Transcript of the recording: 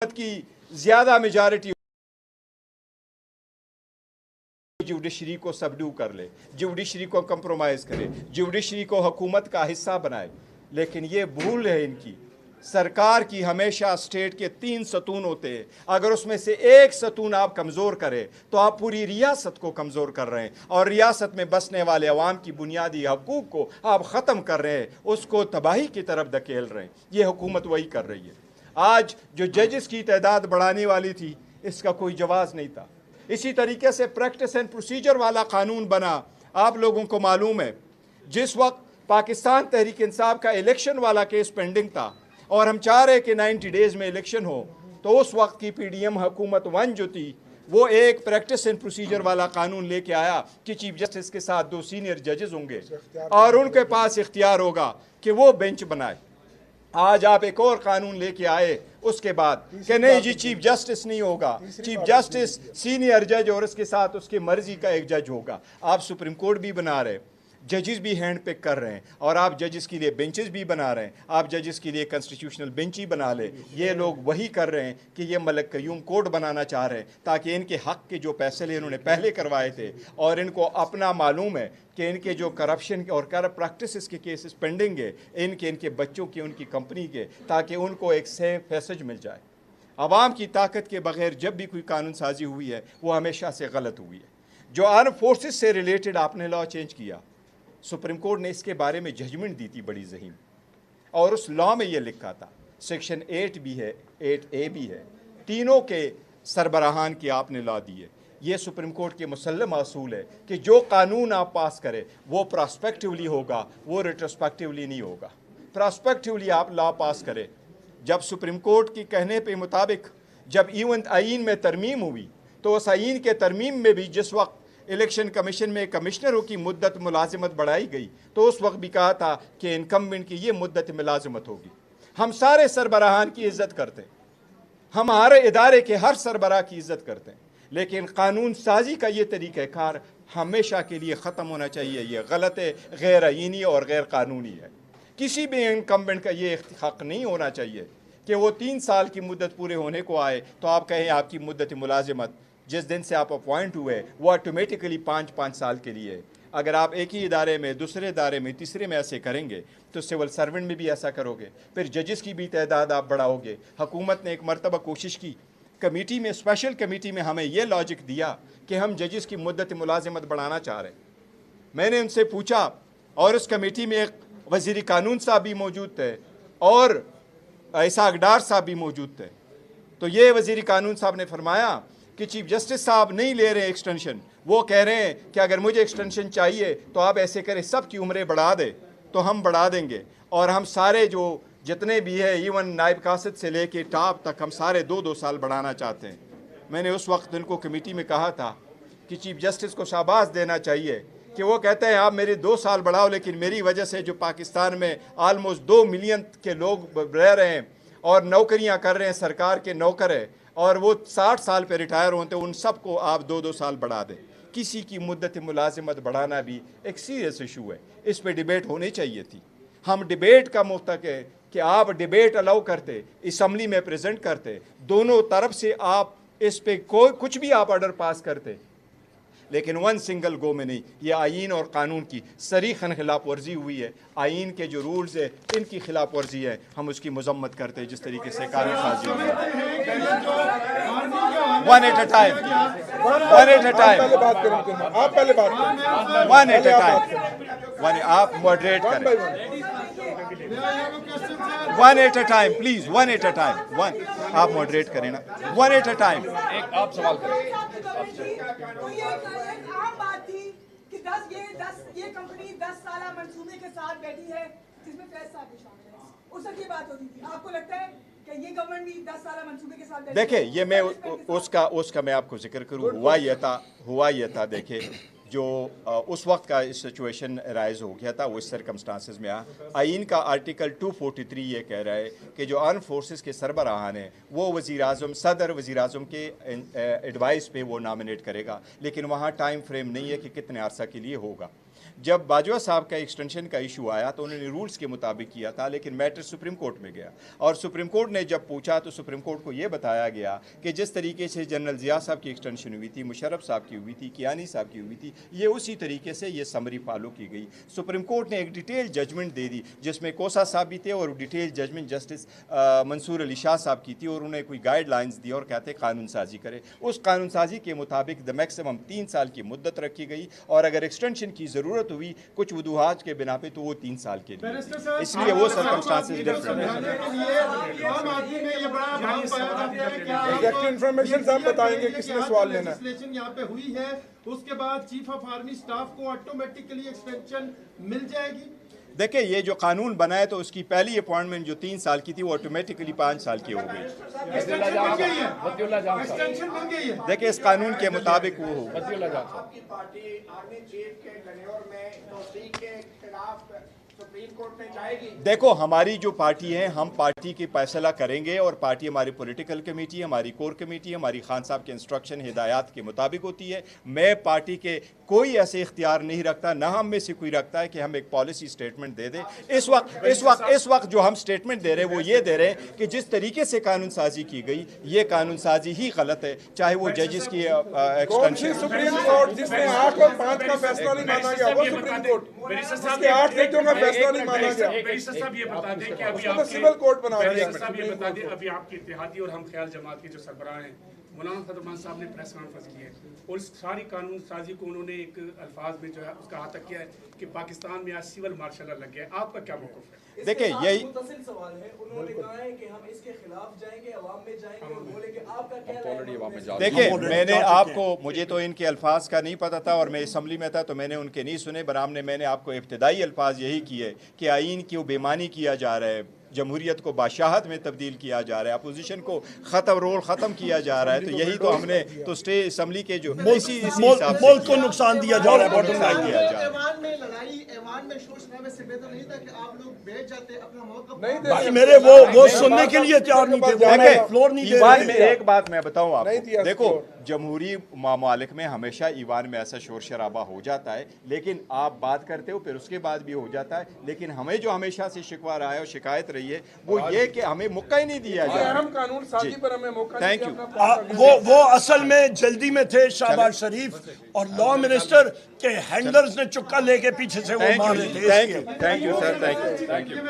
की ज़्यादा majority judiciary को सबड्यू कर ले, जुडिशरी को कंप्रोमाइज़ करे, जुडिशरी को हुकूमत का हिस्सा बनाए। लेकिन ये भूल है इनकी, सरकार की हमेशा स्टेट के 3 सतून होते हैं। अगर उसमें से एक सतून आप कमज़ोर करें तो आप पूरी रियासत को कमज़ोर कर रहे हैं, और रियासत में बसने वाले अवाम की बुनियादी हकूक़ को आप ख़त्म कर रहे हैं, उसको तबाही की तरफ धकेल रहे हैं। ये हुकूमत वही कर रही है। आज जो जजेस की तादाद बढ़ाने वाली थी, इसका कोई जवाब नहीं था। इसी तरीके से प्रैक्टिस एंड प्रोसीजर वाला कानून बना। आप लोगों को मालूम है, जिस वक्त पाकिस्तान तहरीक इंसाफ का इलेक्शन वाला केस पेंडिंग था और हम चाह रहे कि 90 डेज़ में इलेक्शन हो, तो उस वक्त की PDM हुकूमत 1 जो थी, वो एक प्रैक्टिस एंड प्रोसीजर वाला कानून लेके आया कि चीफ जस्टिस के साथ 2 सीनियर जजेस होंगे और उनके पास इख्तियार होगा कि वो बेंच बनाए। आज आप एक और कानून लेके आए उसके बाद कि नहीं जी, चीफ जस्टिस नहीं होगा, चीफ जस्टिस सीनियर जज और उसके साथ उसकी मर्जी का एक जज होगा। आप सुप्रीम कोर्ट भी बना रहे, जजेस भी हैंड पिक कर रहे हैं, और आप जजेस के लिए बेंचेस भी बना रहे हैं। आप जजेस के लिए कॉन्स्टिट्यूशनल बेंच ही बना ले। ये लोग वही कर रहे हैं कि ये मलक कयूम कोर्ट बनाना चाह रहे हैं, ताकि इनके हक के जो फैसले इन्होंने पहले करवाए थे, और इनको अपना मालूम है कि इनके जो करप्शन और करप्ट प्रैक्टिसेस के केसेस पेंडिंग है, इनके बच्चों के, उनकी कंपनी के, ताकि उनको एक सेफ पैसेज मिल जाए। आवाम की ताकत के बगैर जब भी कोई कानून साजी हुई है, वो हमेशा से गलत हुई है। जो आर्म फोर्सेस से रिलेटेड आपने लॉ चेंज किया, सुप्रीम कोर्ट ने इसके बारे में जजमेंट दी थी बड़ी ज़हीम, और उस लॉ में ये लिखा था, सेक्शन 8 भी है, 8A भी है, तीनों के सरबराहान की आपने लॉ दी है। ये सुप्रीम कोर्ट के मुसल्लम असूल है कि जो कानून आप पास करें वो प्रॉस्पेक्टिवली होगा, वो रिट्रोस्पेक्टिवली नहीं होगा। प्रॉस्पेक्टिवली आप लॉ पास करें। जब सुप्रीम कोर्ट की कहने पे मुताबिक जब इवन आइन में तरमीम हुई, तो उस आइन के तरमीम में भी जिस वक्त इलेक्शन कमीशन में कमिश्नरों की मुद्दत मुलाजिमत बढ़ाई गई, तो उस वक्त भी कहा था कि इनकम्बेंट की ये मुद्दत मुलाजिमत होगी। हम सारे सरबराहान की इज़्ज़त करते हैं, हमारे इदारे के हर सरबराह की इज़्ज़त करते हैं, लेकिन कानून साजी का ये तरीक़ाकार हमेशा के लिए ख़त्म होना चाहिए। ये गलत है, गैर आईनी और गैर कानूनी है। किसी भी इनकम्बेंट का ये हक़ नहीं होना चाहिए कि वो 3 साल की मुद्दत पूरे होने को आए तो आप कहें आपकी मुद्दत मुलाजिमत जिस दिन से आप अपॉइंट हुए वो ऑटोमेटिकली 5-5 साल के लिए। अगर आप एक ही इदारे में, दूसरे इदारे में, तीसरे में ऐसे करेंगे तो सिविल सर्वेंट में भी ऐसा करोगे, फिर जजेस की भी तादाद आप बढ़ाओगे। हुकूमत ने एक मरतबा कोशिश की, कमेटी में, स्पेशल कमेटी में हमें यह लॉजिक दिया कि हम जजेस की मुद्दत मुलाजिमत बढ़ाना चाह रहे हैं। मैंने उनसे पूछा, और उस कमेटी में एक वज़ीर कानून साहब भी मौजूद थे और इसहाक डार साहब भी मौजूद थे। तो ये वज़ीर कानून साहब ने फरमाया कि चीफ जस्टिस साहब नहीं ले रहे एक्सटेंशन, वो कह रहे हैं कि अगर मुझे एक्सटेंशन चाहिए तो आप ऐसे करें, सब की उम्रें बढ़ा दे, तो हम बढ़ा देंगे, और हम सारे जो जितने भी है, इवन नायब कासिद से लेके टॉप तक, हम सारे 2-2 साल बढ़ाना चाहते हैं। मैंने उस वक्त उनको कमेटी में कहा था कि चीफ जस्टिस को शाबाश देना चाहिए कि वो कहते हैं आप मेरे 2 साल बढ़ाओ, लेकिन मेरी वजह से जो पाकिस्तान में आलमोस्ट 2 मिलियन के लोग रह रहे हैं और नौकरियां कर रहे हैं, सरकार के नौकर है, और वो 60 साल पे रिटायर होते हैं, उन सब को आप 2-2 साल बढ़ा दें। किसी की मुद्दत मुलाजिमत बढ़ाना भी एक सीरियस इशू है, इस पे डिबेट होनी चाहिए थी। हम डिबेट का मुफ्तक है कि आप डिबेट अलाउ करते, असम्बली में प्रेजेंट करते, दोनों तरफ से आप इस पे कोई कुछ भी आप ऑर्डर पास करते, लेकिन वन सिंगल गो में नहीं। ये आइन और कानून की सरीखन खिलाफ वर्जी हुई है। आइन के जो रूल्स है इनकी खिलाफ वर्जी है, हम उसकी मजम्मत करते हैं जिस तरीके से कानून साजी हुई है। One at a time, one at a time, आप पहले बात करें, one at a time, one, आप मॉडरेट करें, one at a time please, one at a time, one, आप मॉडरेट करें ना, वन एट अ टाइम। एक आप सवाल करें। आम बात थी कि 10 ये कंपनी 10 साल मंसूबे के साथ बैठी है जिसमें फैज साहब भी शामिल है, उस वक्त ये बात होती थी। आपको लगता है कि ये गवर्नमेंट भी 10 साल मंसूबे के साथ बैठी? देखिए, ये मैं उसका मैं आपको जिक्र करूँ, हुआ ये था देखिए, जो उस वक्त का सिचुएशन राइज हो गया था, वो इस सर्कमस्टांसेस में आइन का आर्टिकल 243 ये कह रहा है कि जो आर्म फोर्सेस के सरबराहान हैं वो वज़ीर-ए-आज़म, सदर वज़ीर-ए-आज़म के एडवाइस पे वो नॉमिनेट करेगा, लेकिन वहाँ टाइम फ्रेम नहीं है कि कितने अरसा के लिए होगा। जब बाजवा साहब का एक्सटेंशन का इशू आया तो उन्होंने रूल्स के मुताबिक किया था, लेकिन मैटर सुप्रीम कोर्ट में गया और सुप्रीम कोर्ट ने जब पूछा तो सुप्रीम कोर्ट को ये बताया गया कि जिस तरीके से जनरल ज़िया साहब की एक्सटेंशन हुई थी, मुशर्रफ साहब की हुई थी, कियानी साहब की हुई थी, ये उसी तरीके से ये समरी फॉलो की गई। सुप्रीम कोर्ट ने एक डिटेल जजमेंट दे दी जिसमें कोसा साहब भी थे और detail judgement justice Mansoor Ali Shah साहब की थी और उन्हें कोई गाइडलाइंस दी और कहते कानून साजी करे। उस कानून साजी के मुताबिक द मैक्सिमम 3 साल की मुद्दत रखी गई और अगर एक्सटेंशन की ज़रूरत हुई कुछ वजूहात के बिना पे तो वो 3 साल के लिए, इसलिए वो सर्कमस्टांसेस डिफरेंट है। एग्जैक्ट इन्फॉर्मेशन साहब बताएंगे किसने सवाल लेना है। यहाँ पे हुई है, उसके बाद चीफ ऑफ आर्मी स्टाफ को ऑटोमेटिकली एक्सटेंशन मिल जाएगी। देखिए ये जो कानून बना है तो उसकी पहली अपॉइंटमेंट जो 3 साल की थी वो ऑटोमेटिकली 5 साल की हो गई। एक्सटेंशन मिल गई है। देखिए इस कानून के मुताबिक वो होगा। आपकी पार्टी आर्मी चीफ के गन्योर में तोसीक के खिलाफ सुप्रीम कोर्ट में जाएगी। देखो हमारी जो पार्टी है हम पार्टी की फैसला करेंगे और पार्टी हमारी पॉलिटिकल कमेटी, हमारी कोर कमेटी, हमारी खान साहब के इंस्ट्रक्शन हिदायत के मुताबिक होती है। मैं पार्टी के कोई ऐसे इख्तियार नहीं रखता, ना हम में से कोई रखता है कि हम एक पॉलिसी स्टेटमेंट दे दें। इस वक्त जो हम स्टेटमेमेंट दे रहे हैं वो ये दे रहे हैं कि जिस तरीके से कानून साजी की गई ये कानून साजी ही गलत है, चाहे वो जजेस की कौन सी सुप्रीम कोर्ट जिसने 8 और 5 का फैसला नहीं माना गया वो सुप्रीम कोर्ट, जिसके 8 सीटों का फैसला नहीं माना गया साहब ये बता दें कि अभी तो सिविल कोर्ट बना दिया। साहब ये बता दें अभी आपकी इत्तेहादी और हम ख्याल जमात के जो सरबराह हैं मौलाना फजलरहमान साहब ने प्रेस कॉन्फ्रेंस की है और सारी कानून साजी को उन्होंने एक अल्फाज में जो है उसका हाथ तक किया है कि पाकिस्तान में आज सिविल मार्शल लग गया है। आपका क्या मौक़िफ़ है? देखिए यही मुतसिल सवाल है, उन्होंने कहा है कि हम इसके खिलाफ जाएंगे, अवाम में जाएंगे और बोले कि आपका क्या राय है? देखिए मैंने आपको, मुझे तो इनके अल्फाज का नहीं पता था और मैं असम्बली में था तो मैंने उनके नहीं सुने, बरामने मैंने आपको इब्तदाई अल्फाज यही किए कि आइन की बेमानी किया जा रहा है, जमहूरियत को बादशाहत में तब्दील किया जा रहा है, अपोजिशन को रोल ख़त्म किया जा रहा है। तो यही तो हमने तो स्टेट असम्बली के जो मुल्क को नुकसान दिया जा रहा है, बॉटम लाइन दिया जा रहा है। नहीं मेरे वो सुनने के लिए तैयार नहीं थे, फ्लोर नहीं दे ईवान रहे में थे। एक बात मैं बताऊं नहीं आपको, दिया देखो फ्लोर। जमहूरी मामलिक में हमेशा ईवान में ऐसा शोर शराबा हो जाता है, लेकिन आप बात करते हो फिर उसके बाद भी हो जाता है। लेकिन हमें जो हमेशा से शिकवा रहा है और शिकायत रही है वो ये कि हमें मौका ही नहीं दिया जा रहा। अहम कानून साजी पर हमें मौका Thank नहीं you. दिया अपना वो असल में जल्दी में थे शहबाज शरीफ और लॉ मिनिस्टर के हैंडलर्स ने चुक्का लेके पीछे से वो मार रहे थे। Thank you sir, thank you.